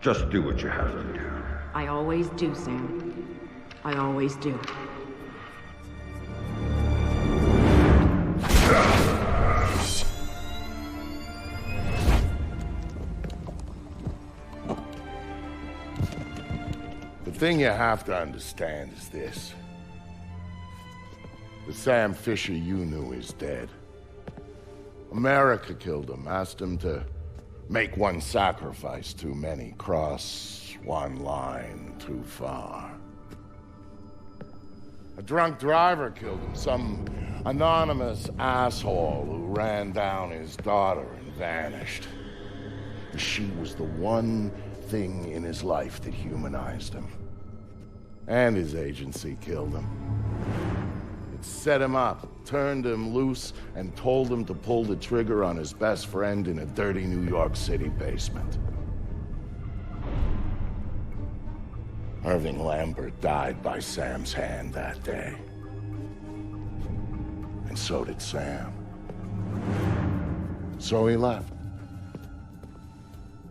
Just do what you have to do. I always do, Sam. I always do. The thing you have to understand is this. The Sam Fisher you knew is dead. America killed him, asked him to make one sacrifice too many, cross one line too far. A drunk driver killed him, some anonymous asshole who ran down his daughter and vanished. She was the one thing in his life that humanized him. And his agency killed him. It set him up, turned him loose, and told him to pull the trigger on his best friend in a dirty New York City basement. Irving Lambert died by Sam's hand that day. And so did Sam. So he left.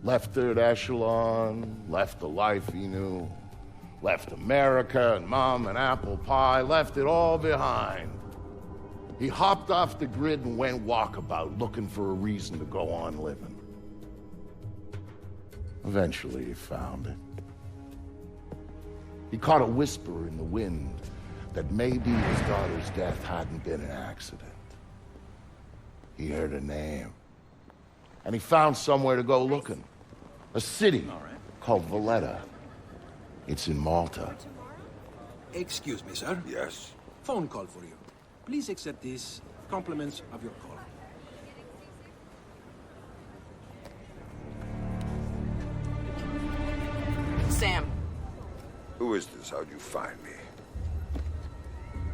Left Third Echelon, left the life he knew, left America and Mom and apple pie, left it all behind. He hopped off the grid and went walkabout, looking for a reason to go on living. Eventually he found it. He caught a whisper in the wind that maybe his daughter's death hadn't been an accident. He heard a name. And he found somewhere to go looking. A city called Valletta. It's in Malta. Excuse me, sir. Yes? Phone call for you. Please accept these compliments of your call. Sam, Who is this? How'd you find me?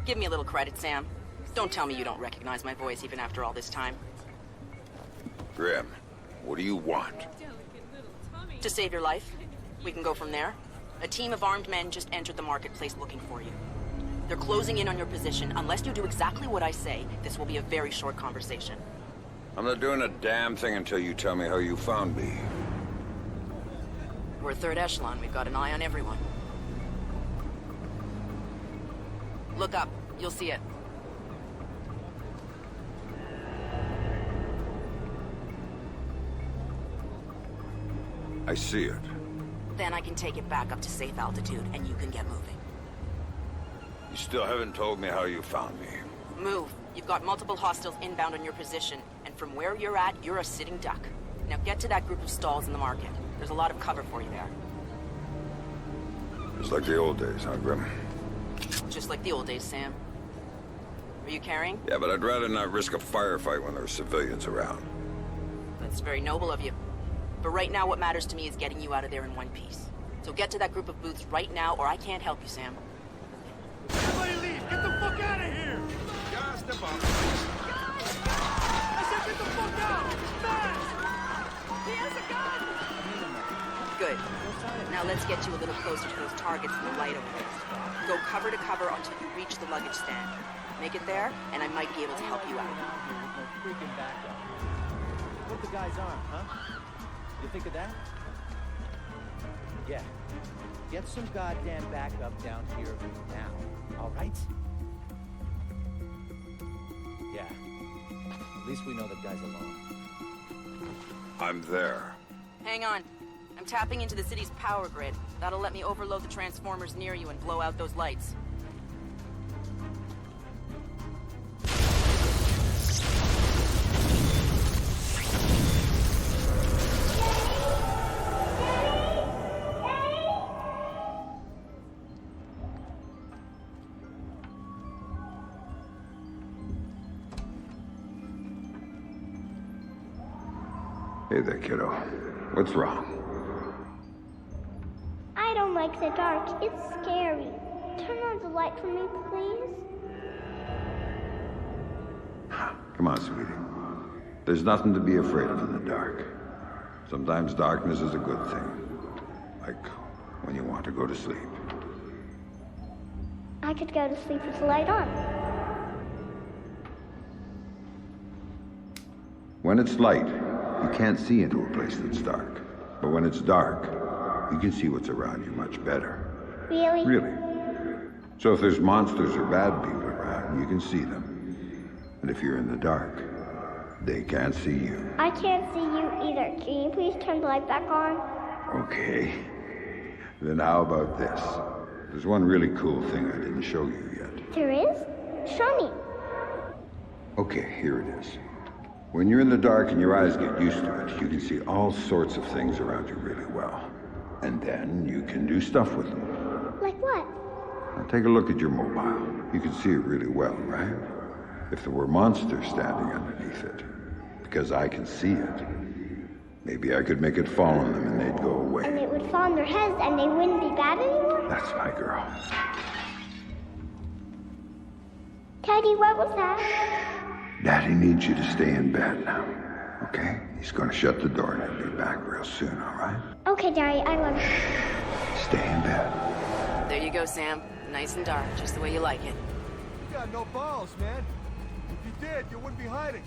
give me a little credit, Sam. Don't tell me you don't recognize my voice even after all this time. Grim, what do you want? To save your life. We can go from there. A team of armed men just entered the marketplace looking for you. They're closing in on your position. Unless you do exactly what I say, this will be a very short conversation. I'm not doing a damn thing until you tell me how you found me. We're Third Echelon. We've got an eye on everyone. Look up. You'll see it. I see it. Then I can take it back up to safe altitude, and you can get moving. You still haven't told me how you found me. Move. You've got multiple hostiles inbound on your position, and from where you're at, you're a sitting duck. Now get to that group of stalls in the market. There's a lot of cover for you there. It's like the old days, huh, Grim? Just like the old days, Sam. Are you carrying? Yeah, but I'd rather not risk a firefight when there are civilians around. That's very noble of you. But right now what matters to me is getting you out of there in one piece. So get to that group of booths right now or I can't help you, Sam. Everybody leave! Get the fuck out of here! Gas the bomb. I said get the fuck out! Fast! He has a gun! Good. Now let's get you a little closer to those targets in the light over there. Go cover to cover until you reach the luggage stand. Make it there, and I might be able to help you out. Freaking backup. What the guy's arm, huh? You think of that? Yeah. Get some goddamn backup down here now, all right? Yeah. At least we know the guy's alone. I'm there. Hang on. I'm tapping into the city's power grid. That'll let me overload the transformers near you and blow out those lights. Hey there, kiddo. What's wrong? I don't like the dark. It's scary. Turn on the light for me, please. Come on, sweetie. There's nothing to be afraid of in the dark. Sometimes darkness is a good thing. Like when you want to go to sleep. I could go to sleep with the light on. When it's light, you can't see into a place that's dark. But when it's dark, you can see what's around you much better. Really? Really. So if there's monsters or bad people around, you can see them. And if you're in the dark, they can't see you. I can't see you either. Can you please turn the light back on? Okay. Then how about this? There's one really cool thing I didn't show you yet. There is? Show me. Okay, here it is. When you're in the dark and your eyes get used to it, you can see all sorts of things around you really well. And then you can do stuff with them. Like what? Now take a look at your mobile. You can see it really well, right? If there were monsters standing underneath it, because I can see it, maybe I could make it fall on them and they'd go away. And it would fall on their heads and they wouldn't be bad anymore? That's my girl. Teddy, what was that? Daddy needs you to stay in bed now, okay? He's gonna shut the door and he'll be back real soon, all right? Okay, Daddy, I love you. Stay in bed. There you go, Sam. Nice and dark, just the way you like it. You got no balls, man. If you did, you wouldn't be hiding.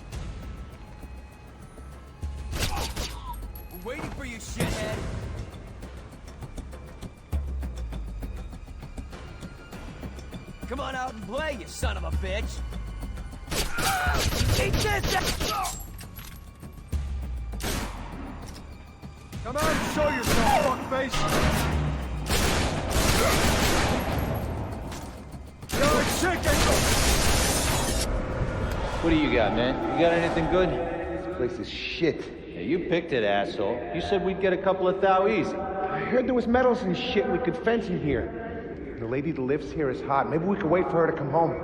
We're waiting for you, shithead. Come on out and play, you son of a bitch. Eat this! Come out and show yourself, fuckface! You're chicken! What do you got, man? You got anything good? This place is shit. Yeah, you picked it, asshole. You said we'd get a couple of thou easy. I heard there was metals and shit we could fence in here. The lady that lives here is hot. Maybe we could wait for her to come home.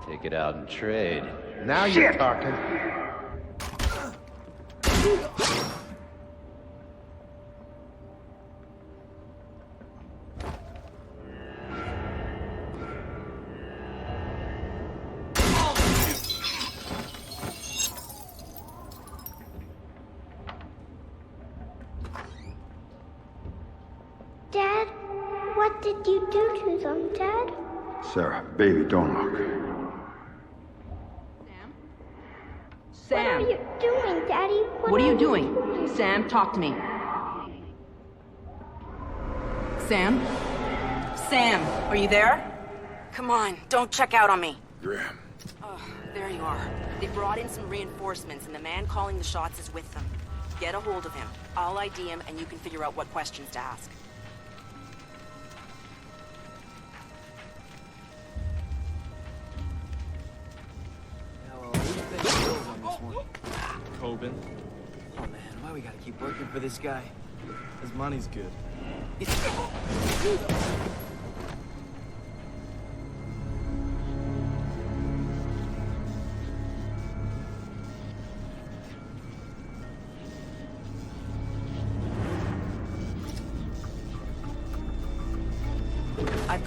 Take it out and trade. Now you're talking. Dad, what did you do to them, Dad? Sarah, baby, don't look. What are you doing, Daddy? What are you doing? Sam, talk to me. Sam? Sam, are you there? Come on, don't check out on me. Graham. Oh, there you are. They brought in some reinforcements, and the man calling the shots is with them. Get a hold of him. I'll ID him, and you can figure out what questions to ask. Tobin. Oh man, why we gotta keep working for this guy? His money's good.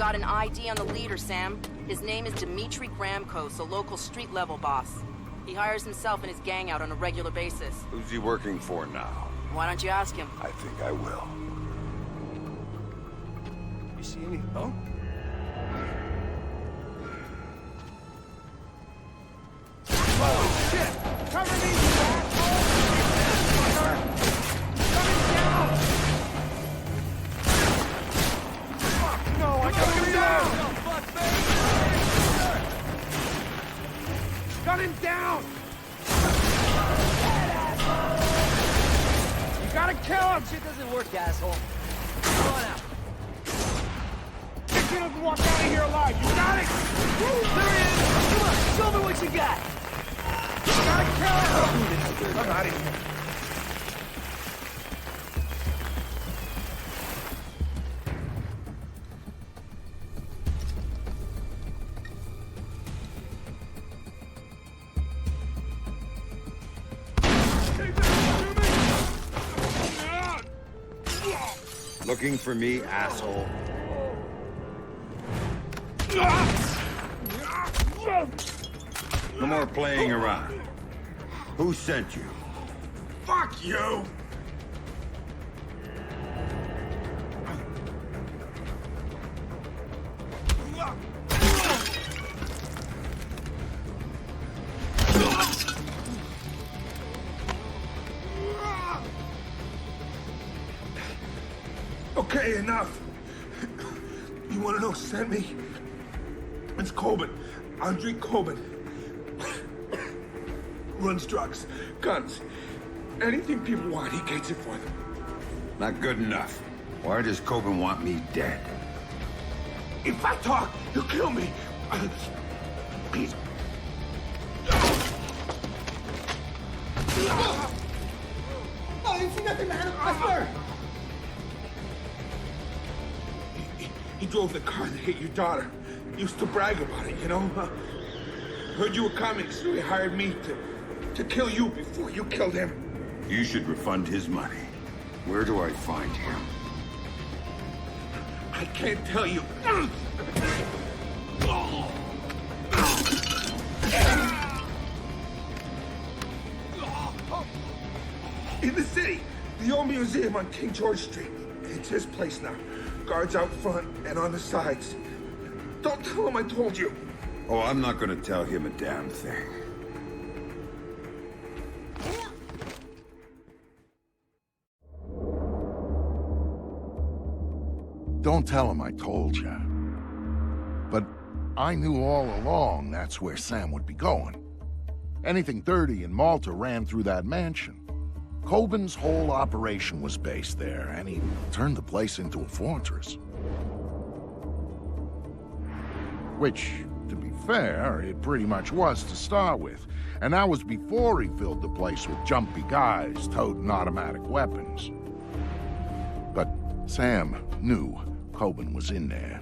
got an ID on the leader, Sam. His name is Dmitri Gramkos, a local street-level boss. He hires himself and his gang out on a regular basis. Who's he working for now? Why don't you ask him? I think I will. You see any? Oh? Oh shit! Cover me, you asshole! Coming down! Fuck no! I gotta get down! Got him down! You gotta kill him! Shit doesn't work, asshole. Come on out. This kid doesn't walk out of here alive! You got it! Woo, there he is! Come on, show me what you got! You gotta kill him! I'm out of here. Looking for me, asshole? No more playing around. Who sent you? Fuck you! Okay, enough. You want to know who sent me? It's Coben. Andrei Coben. Runs drugs, guns, anything people want, he gets it for them. Not good enough. Why does Coben want me dead? If I talk, he'll kill me. He's... Oh, you see nothing, man. I swear. He drove the car that hit your daughter. Used to brag about it, you know? Heard you were coming, so he hired me to kill you before you killed him. You should refund his money. Where do I find him? I can't tell you. In the city, the old museum on King George Street. It's his place now. Guards out front and on the sides. Don't tell him I told you. Oh, I'm not gonna tell him a damn thing. Don't tell him I told you. But I knew all along that's where Sam would be going. Anything dirty in Malta ran through that mansion. Coben's whole operation was based there, and he turned the place into a fortress. Which, to be fair, it pretty much was to start with. And that was before he filled the place with jumpy guys toting automatic weapons. But Sam knew Coben was in there.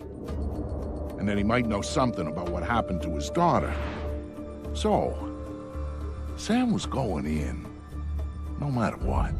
And that he might know something about what happened to his daughter. So, Sam was going in, no matter what.